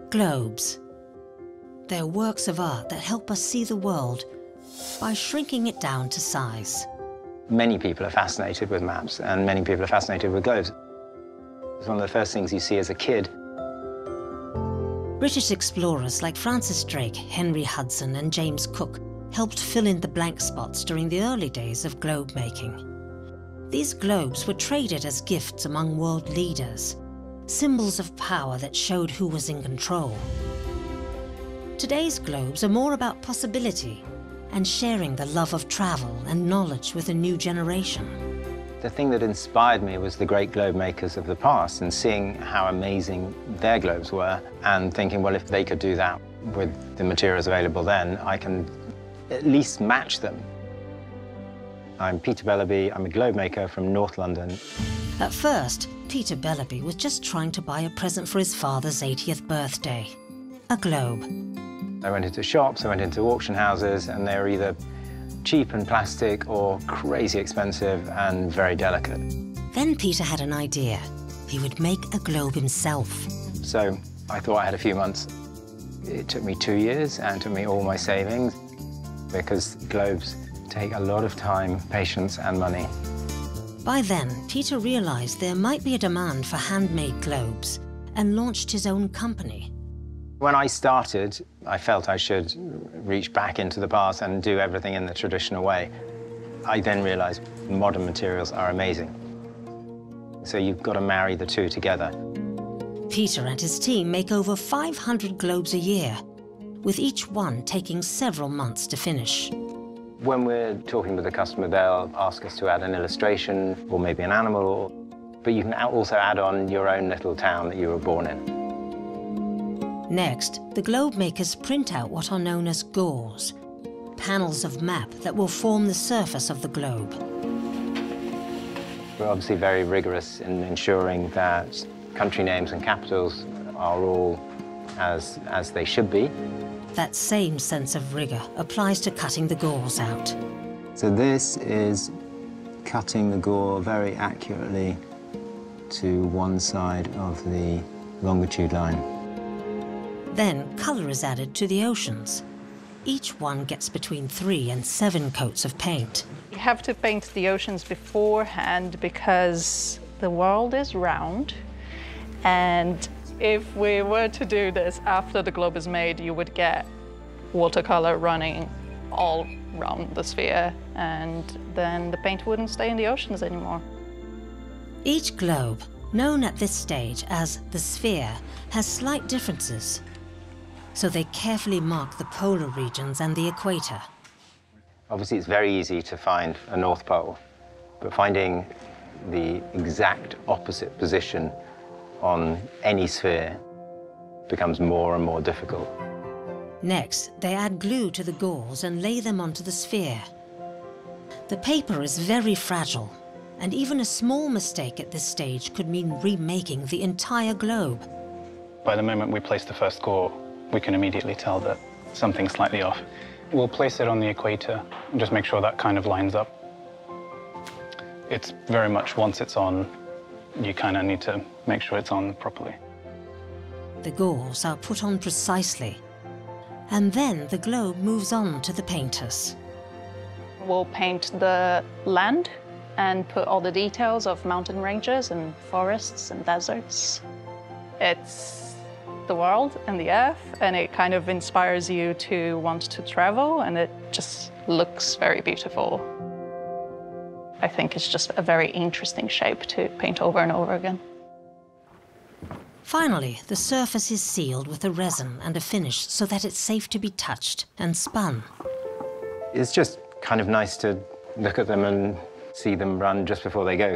Globes. They're works of art that help us see the world by shrinking it down to size. Many people are fascinated with maps, and many people are fascinated with globes. It's one of the first things you see as a kid. British explorers like Francis Drake, Henry Hudson and James Cook helped fill in the blank spots during the early days of globe making. These globes were traded as gifts among world leaders, symbols of power that showed who was in control. Today's globes are more about possibility and sharing the love of travel and knowledge with a new generation. The thing that inspired me was the great globe makers of the past, and seeing how amazing their globes were and thinking, well, if they could do that with the materials available then, I can at least match them. I'm Peter Bellerby. I'm a globe maker from North London. At first, Peter Bellerby was just trying to buy a present for his father's 80th birthday, a globe. I went into shops, I went into auction houses, and they were either cheap and plastic or crazy expensive and very delicate. Then Peter had an idea. He would make a globe himself. So I thought I had a few months. It took me 2 years and it took me all my savings, because globes take a lot of time, patience and money. By then, Peter realized there might be a demand for handmade globes and launched his own company. When I started, I felt I should reach back into the past and do everything in the traditional way. I then realized modern materials are amazing. So you've got to marry the two together. Peter and his team make over 500 globes a year, with each one taking several months to finish. When we're talking with the customer, they'll ask us to add an illustration or maybe an animal, but you can also add on your own little town that you were born in. Next, the globe makers print out what are known as gauze, panels of map that will form the surface of the globe. We're obviously very rigorous in ensuring that country names and capitals are all as they should be. That same sense of rigor applies to cutting the gauze out. So this is cutting the gore very accurately to one side of the longitude line. Then colour is added to the oceans. Each one gets between 3 and 7 coats of paint. You have to paint the oceans beforehand because the world is round, and if we were to do this after the globe is made, you would get watercolor running all around the sphere, and then the paint wouldn't stay in the oceans anymore. Each globe, known at this stage as the sphere, has slight differences. So they carefully mark the polar regions and the equator. Obviously, it's very easy to find a North Pole, but finding the exact opposite position on any sphere becomes more and more difficult. Next, they add glue to the gauze and lay them onto the sphere. The paper is very fragile, and even a small mistake at this stage could mean remaking the entire globe. By the moment we place the first gore, we can immediately tell that something's slightly off. We'll place it on the equator and just make sure that kind of lines up. It's very much, once it's on, you kind of need to make sure it's on properly. The gauze are put on precisely, and then the globe moves on to the painters. We'll paint the land and put all the details of mountain ranges and forests and deserts. It's the world and the earth, and it kind of inspires you to want to travel, and it just looks very beautiful. I think it's just a very interesting shape to paint over and over again. Finally, the surface is sealed with a resin and a finish so that it's safe to be touched and spun. It's just kind of nice to look at them and see them run just before they go.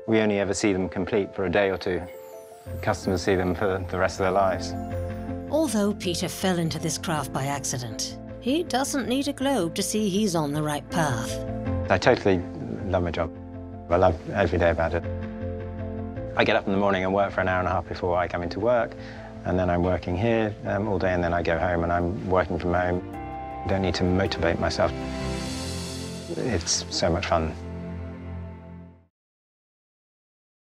We only ever see them complete for a day or two. Customers see them for the rest of their lives. Although Peter fell into this craft by accident, he doesn't need a globe to see he's on the right path. I totally love my job. I love every day about it. I get up in the morning and work for an hour and a half before I come into work, and then I'm working here all day, and then I go home and I'm working from home. I don't need to motivate myself. It's so much fun.